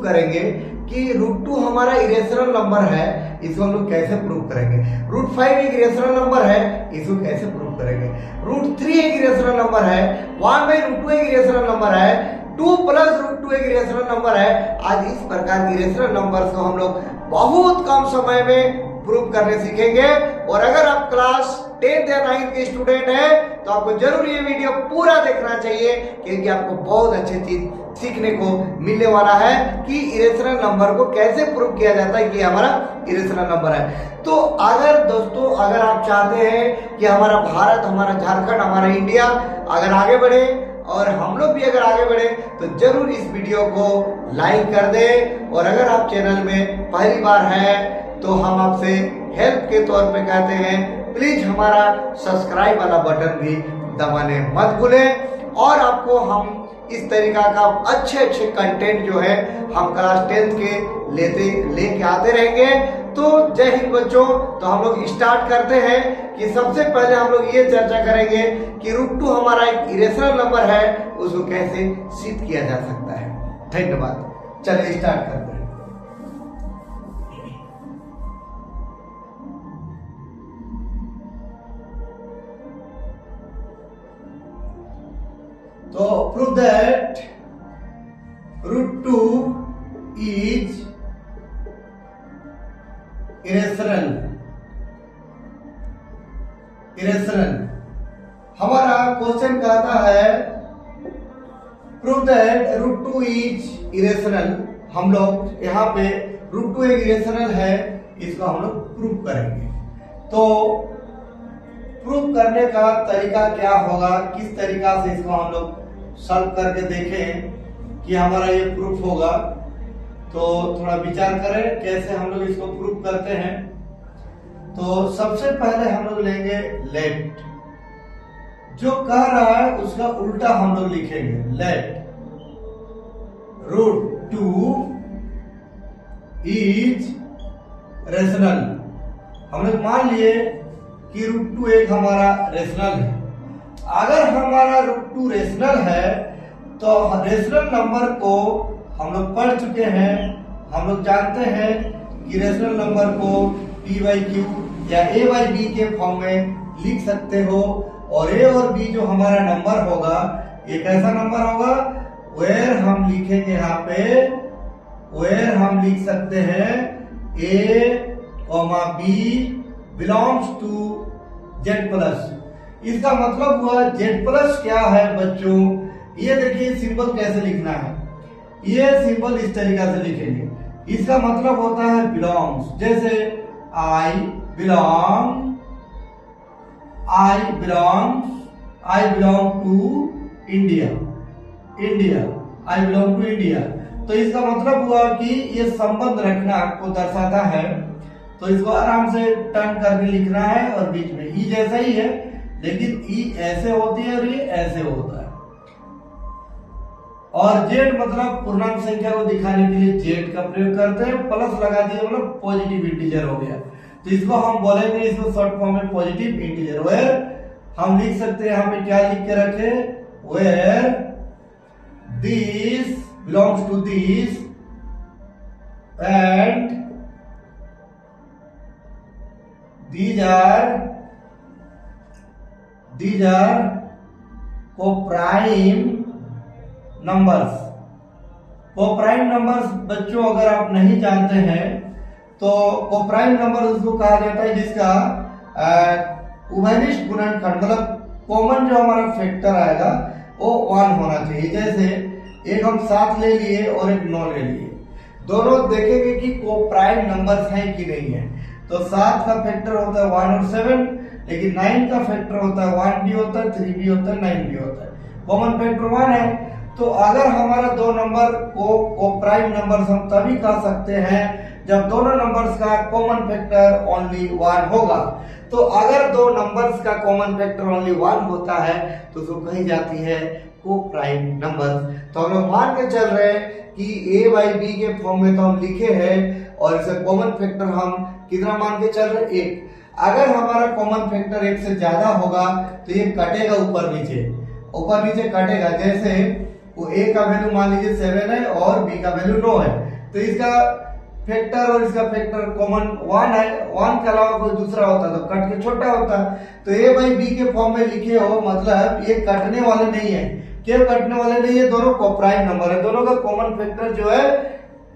करेंगे कि √2 हमारा इरेशनल नंबर है, इसको हम लोग कैसे प्रूव करेंगे। √5 एक इरेशनल नंबर है, इसको कैसे प्रूव करेंगे। √3 एक इरेशनल नंबर है, 1/√2 एक इरेशनल नंबर है, 2 + √2 एक इरेशनल नंबर है। आज इस प्रकार के इरेशनल नंबर्स को हम लोग बहुत कम समय में प्रूव करने सीखेंगे। और अगर आप क्लास 10th या 9th के स्टूडेंट हैं तो आपको जरूर ये वीडियो पूरा देखना चाहिए, क्योंकि आपको बहुत अच्छी चीज सीखने को मिलने वाला है कि इरेशनल नंबर को कैसे प्रूव किया जाता है कि हमारा इरेशनल नंबर है। तो अगर दोस्तों अगर आप चाहते हैं कि हमारा भारत, हमारा झारखंड, हमारा इंडिया अगर आगे बढ़े और हम लोग भी अगर आगे बढ़े तो जरूर इस वीडियो को लाइक कर दें। और अगर आप चैनल में पहली बार हैं तो हम आपसे हेल्प के तौर पे कहते हैं, प्लीज हमारा सब्सक्राइब वाला बटन भी दबाने मत भूलें। और आपको हम इस तरीका का अच्छे कंटेंट जो है हम क्लास 10th के लेके आते रहेंगे। तो जय हिंद बच्चों। तो हम लोग स्टार्ट करते हैं कि सबसे पहले हम लोग ये चर्चा करेंगे कि √2 हमारा एक इरेशनल नंबर है, उसको कैसे सिद्ध किया जा सकता है। धन्यवाद। चलिए स्टार्ट करते हैं। तो prove that √2 is irrational। हमारा क्वेश्चन कहता है prove that √2 is irrational। हम लोग यहाँ पे √2 एक इरेशनल है, इसको हम लोग प्रूव करेंगे। तो प्रूव करने का तरीका क्या होगा, किस तरीका से इसको हम लोग सॉल्व करके देखें कि हमारा ये प्रूफ होगा। तो थोड़ा विचार करें कैसे हम लोग इसको प्रूफ करते हैं। तो सबसे पहले हम लोग लेंगे लेट, जो कह रहा है उसका उल्टा हम लोग लिखेंगे। Let √2 is rational. हम लोग मान लिए कि √2 एक हमारा रेशनल है। अगर हमारा √2 रेशनल है तो रेशनल नंबर को हम लोग पढ़ चुके हैं। हम लोग जानते हैं कि रेशनल नंबर को p/q या a/b के फॉर्म में लिख सकते हो। और a और b जो हमारा नंबर होगा, ये कैसा नंबर होगा, वेयर हम लिखेंगे यहाँ पे, वेयर हम लिख सकते हैं a, b belongs to Z+। इसका मतलब हुआ Z+ क्या है बच्चों, ये देखिए सिंबल कैसे लिखना है। ये सिंबल इस तरीका से लिखेंगे। इसका मतलब होता है बिलोंग्स, जैसे I belong to India। I belong to India। तो इसका मतलब हुआ कि ये संबंध रखना आपको दर्शाता है। तो इसको आराम से टर्न करके लिखना है और बीच में ई जैसा ही है, लेकिन ई ऐसे होती है और ये ऐसे होता है। और जेड मतलब पूर्णांक संख्या को दिखाने के लिए जेड का प्रयोग करते हैं। प्लस लगा दिए मतलब पॉजिटिव इंटीजर हो गया। तो इसको हम बोलेंगे, इसको शॉर्ट फॉर्म में पॉजिटिव इंटीजर। वेयर हम लिख सकते हैं, यहाँ पे क्या लिख के रखे, where this belongs to this and these are co-prime numbers। co-prime numbers बच्चों अगर आप नहीं जानते हैं तो co-prime number उसको कहा जाता है जिसका उभयनिष्ठ गुणनखंड मतलब कॉमन जो हमारा फैक्टर आएगा वो 1 होना चाहिए। जैसे एक हम 7 ले लिए और एक 9 ले लिए, दोनों देखेंगे कि co-prime numbers हैं कि नहीं है। तो 7 का फैक्टर होता है 1 और 7, लेकिन 9 का फैक्टर होता है 1 भी होता है, 3 भी होता है, 9 भी होता है। कॉमन फैक्टर 1 है। तो अगर हमारा दो नंबर को प्राइम नंबर्स हम तभी कह सकते हैं जब दोनों नंबर्स का कॉमन फैक्टर ओनली 1 होगा। तो अगर दो नंबर्स का कॉमन फैक्टर ओनली 1 होता है तो उसको कही जाती है को प्राइम नंबर। तो हम लोग मान के चल रहे हैं कि a/b के फॉर्म में तो हम लिखे हैं और इसे कॉमन फैक्टर हम कितना मान के चल रहे हैं 1। अगर हमारा कॉमन फैक्टर 1 से ज्यादा होगा तो ये कटेगा ऊपर नीचे कटेगा। जैसे वो a का वैल्यू मान लीजिए 7 है और b का वैल्यू 9 है, तो इसका फैक्टर और इसका फैक्टर कॉमन 1 है, 1 के अलावा कोई दूसरा होता तो कट के छोटा होता। तो a बाई बी के फॉर्म में लिखे हो, मतलब ये कटने वाले नहीं है। क्यों कटने वाले नहीं है? दोनों कोप्राइम नंबर है, दोनों का कॉमन फैक्टर जो है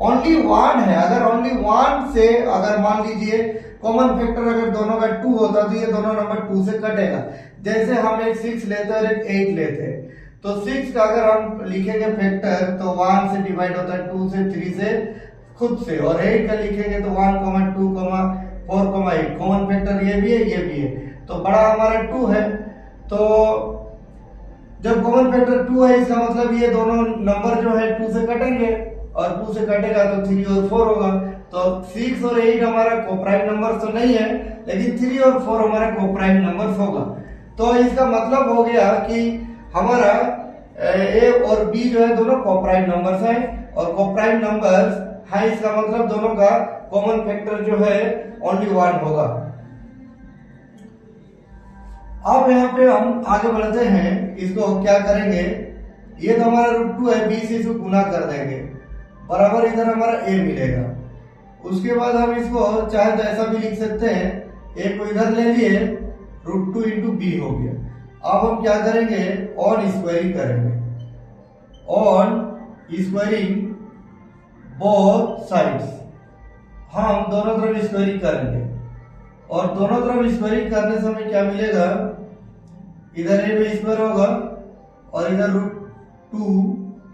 ओनली 1 है। अगर ओनली 1 से अगर मान लीजिए कॉमन फैक्टर अगर दोनों का 2 होता तो ये दोनों नंबर 2 से कटेगा। जैसे हम एक 6 लेते हैं और एक 8 लेते हैं, तो 6 का अगर हम लिखेंगे फैक्टर तो 1 से डिवाइड होता है, 2 से, 3 से, खुद से, और 8 का लिखेंगे तो 1, 2, 4, 8 कॉमन फैक्टर ये भी है, ये भी है, तो बड़ा हमारा 2 है। तो जब कॉमन फैक्टर 2 है इसका मतलब ये दोनों नंबर जो है 2 से कटेंगे, और 2 से कटेगा तो 3 और 4 होगा। तो 6 और 8 हमारा कोप्राइम नंबर तो नहीं है, लेकिन 3 और 4 हमारा कोप्राइम नंबर होगा। तो इसका मतलब हो गया कि हमारा ए और बी जो है दोनों कोप्राइम नंबर्स हैं, और कोप्राइम नंबर्स है, इसका मतलब दोनों का कॉमन फैक्टर जो है ओनली 1 होगा। अब यहाँ पे हम आगे बढ़ते हैं, इसको क्या करेंगे, ये तो हमारा √2 है, बी से इसको गुना कर देंगे, बराबर इधर हमारा a मिलेगा। उसके बाद हम इसको चाहे तो ऐसा भी लिख सकते हैं, a को इधर ले लिए, √2 इंटू बी हो गया। अब हम क्या करेंगे, ऑन स्क्वायरिंग करेंगे, ऑन स्क्वायरिंग बोथ साइड्स, हम दोनों तरफ स्क्वायरिंग करेंगे, और दोनों तरफ स्क्वायरिंग करने से हमें क्या मिलेगा, इधर a में स्क्वायर होगा और इधर √2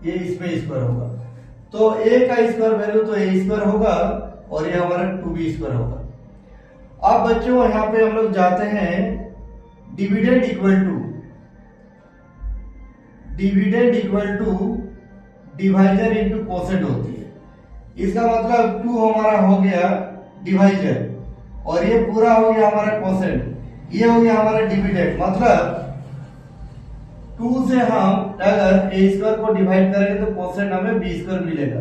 ये इसमें स्क्वायर होगा। तो a का स्क्वायर वैल्यू तो a स्क्वायर होगा, और ये हमारा 2b स्क्वायर होगा। अब बच्चों यहाँ पे हम लोग जाते हैं, dividend equal to divisor into quotient होती है। इसका मतलब 2 हमारा हो गया डिवाइजर, और ये पूरा हो गया हमारा कोसेंट, ये हो गया हमारा डिविडेंड। मतलब 2 से हम अगर a स्क्वायर को डिवाइड करेंगे तो कोसेंट हमें b स्क्वायर मिलेगा,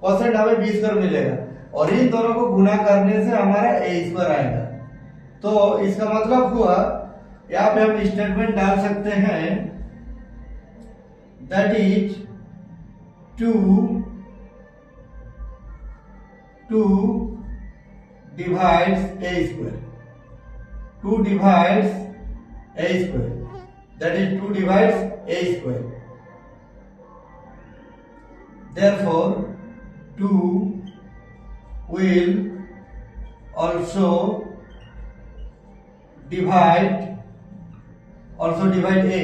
कोसेंट हमें b स्क्वायर मिलेगा, और इन दोनों को गुना करने से हमारा a स्क्वायर आएगा। तो इसका मतलब हुआ, यहाँ पे हम स्टेटमेंट डाल सकते हैं, that is 2 divides a square, 2 divides a square, that is 2 divides a square. Therefore 2 will also divide a,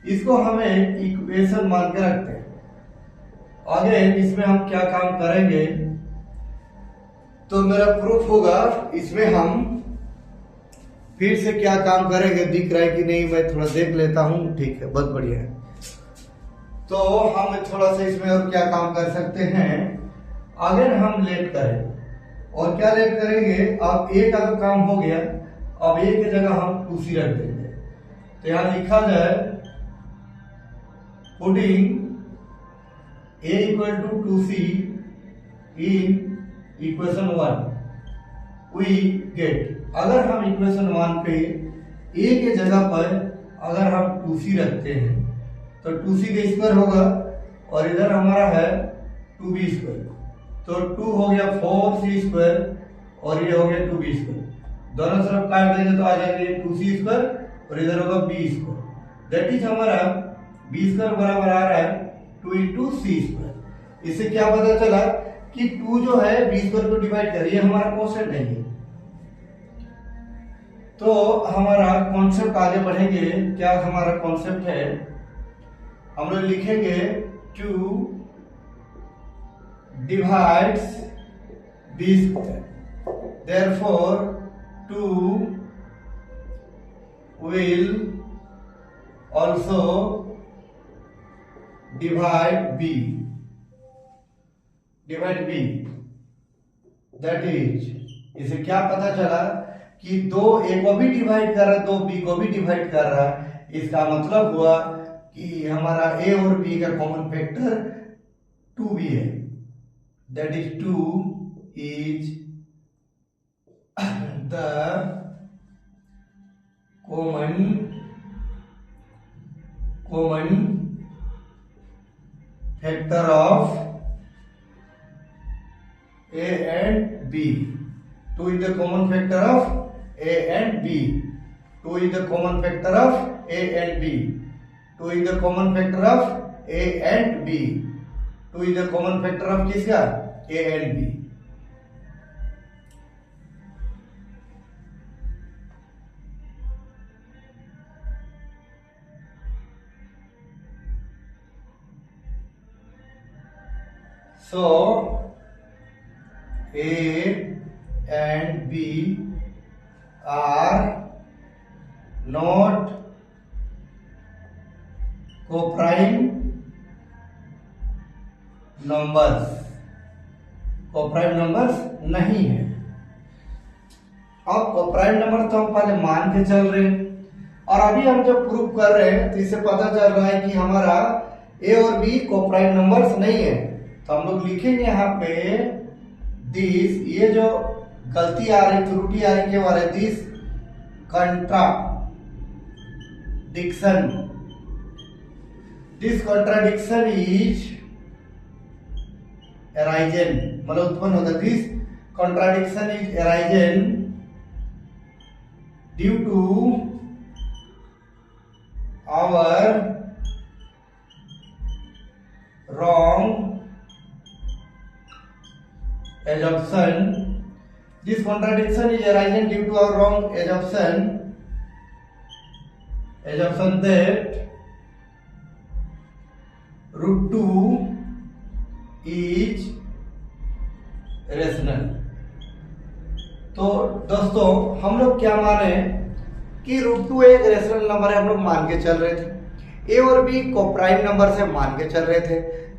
इसको हमें इक्वेशन मान के रखते हैं। आगे इसमें हम क्या काम करेंगे, तो मेरा प्रूफ होगा, इसमें हम फिर से क्या काम करेंगे, दिख रहा है कि नहीं, मैं थोड़ा देख लेता हूं, ठीक है, बहुत बढ़िया है। तो हम थोड़ा सा इसमें और क्या काम कर सकते हैं, अगर हम लेट करें, और क्या लेट करेंगे, अब a का तो काम हो गया, अब a की जगह हम 2c रख देंगे। तो यहां लिखा जाए, putting a equal to 2c in equation 1 we get, अगर हम इक्वेशन 1 पे a के जगह पर अगर हम 2c रखते हैं तो 2c का स्क्वायर होगा, और इधर हमारा है 2b स्क्वायर, तो 2 हो गया 4c स्क्वायर, और ये हो गया 2b स्क्वायर, दोनों तरफ काट देंगे तो आ जाएगा 2c स्क्वायर, और इधर होगा b स्क्वायर, दैट इज हमारा b स्क्वायर बराबर आ रहा है 2 इंटू c स्क्वायर। इससे क्या पता चला कि 2 जो है b स्क्वायर को डिवाइड करिए, हमारा कॉन्सेप्ट नहीं है। तो हमारा कॉन्सेप्ट आगे बढ़ेंगे, क्या हमारा कॉन्सेप्ट है, हम लोग लिखेंगे 2 divides b square, therefore 2 will also divide b, that is, इसे क्या पता चला कि 2 a को भी डिवाइड कर रहा है, 2 b को भी डिवाइड कर रहा है। इसका मतलब हुआ कि हमारा a और b का कॉमन फैक्टर 2b है, that is 2 is the common factor of a and b. 2 is the common factor of a and b. 2 is the common factor of a and b. 2 is the common factor of a and b. 2 is the common factor of किसका? a and b. So a and b are not co-prime numbers. co-prime numbers नहीं है। अब co-prime number तो हम पहले मान के चल रहे हैं और अभी हम जब प्रूव कर रहे हैं तो इससे पता चल रहा है कि हमारा a और b co-prime नंबर्स नहीं है। तो हम लोग लिखेंगे यहाँ पे दिस, ये जो गलती आ रही त्रुटि आ रही क्या वाले दिस contradiction is arisen, मतलब उत्पन्न होता है। This contradiction is arisen due to our wrong assumption. This contradiction is arising due to our wrong assumption that root 2 is rational. तो दोस्तों हम लोग क्या माने कि रूट 2 एक रेशनल नंबर है, हम लोग मान के चल रहे थे। ए और बी कोप्राइम नंबर से मान के चल रहे थे।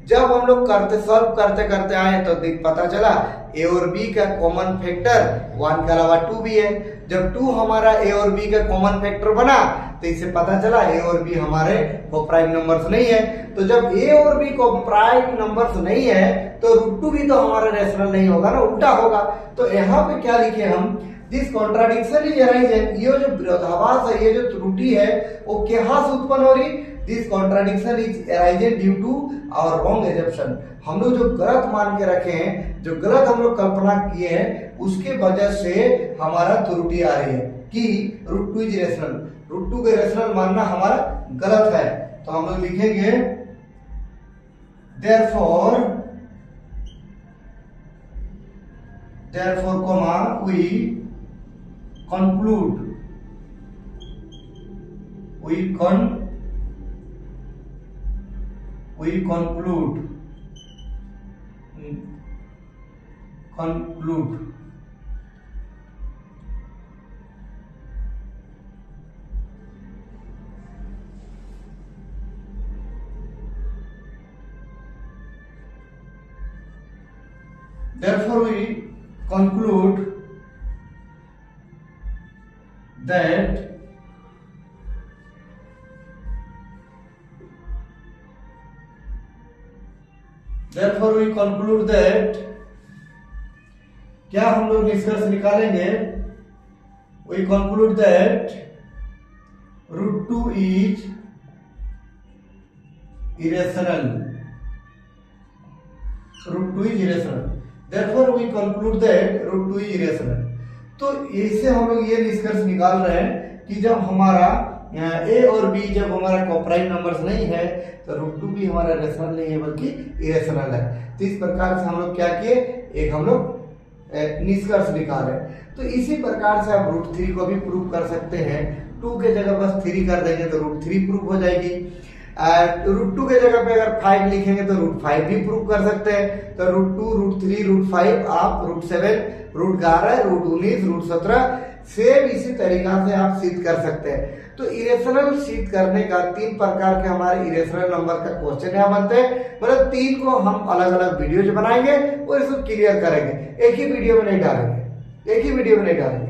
जब हम लोग सॉल्व करते करते आए तो पता चला ए और बी का कॉमन फैक्टर 1 के अलावा 2 भी है। जब 2 हमारा ए और बी का कॉमन फैक्टर बना तो इससे पता चला ए और बी हमारे कोप्राइम नंबर्स नहीं है। तो जब ए और बी कोप्राइम नंबर्स नहीं है तो रूट 2 भी तो हमारा रेशनल नहीं होगा ना, उल्टा होगा। तो यहाँ पे क्या लिखे हम, दिस कॉन्ट्राडिक्शन इज अराइजिंग, ये जो विरोधाभास है, ये जो त्रुटि है वो कहाँ से उत्पन्न हो रही? This contradiction is arising due to our wrong assumption. हम लोग जो गलत मान के रखे हैं, जो गलत हम लोग कल्पना किए हैं, उसके वजह से हमारा त्रुटि आ रही है कि रूट 2 इज रेशनल। रूट 2 के रेशनल मानना हमारा गलत है। तो हम लोग लिखेंगे therefore comma we conclude therefore we conclude that क्या हम लोग निष्कर्ष निकालेंगे? we conclude that root 2 is irrational. root 2 is irrational. Therefore we conclude that root 2 is irrational. तो इससे हम लोग ये निष्कर्ष निकाल रहे हैं कि जब हमारा ए और बी जब हमारा कोप्राइम नंबर्स नहीं है तो रूट 2 भी हमारा रेशनल नहीं है बल्कि इरेशनल है। तो इस प्रकार से हम लोग क्या किए, एक हम लोग निष्कर्ष निकाले। तो इसी प्रकार से आप रूट 3 को भी प्रूव कर सकते हैं। 2 के जगह बस 3 कर देंगे तो रूट 3 प्रूव हो जाएगी। रूट 2 के जगह पे अगर 5 लिखेंगे तो रूट 5 भी प्रूव कर सकते हैं। तो रूट 2, रूट 3, रूट 5, आप root 7, root 11, root 19, root 17 same इसी तरीका से आप सिद्ध कर सकते हैं। तो इरेशनल सिद्ध करने का 3 प्रकार के हमारे इरेशनल नंबर का क्वेश्चन यहाँ बनते हैं। मतलब 3 को हम अलग अलग वीडियो बनाएंगे और इसको क्लियर करेंगे, एक ही वीडियो में नहीं डालेंगे।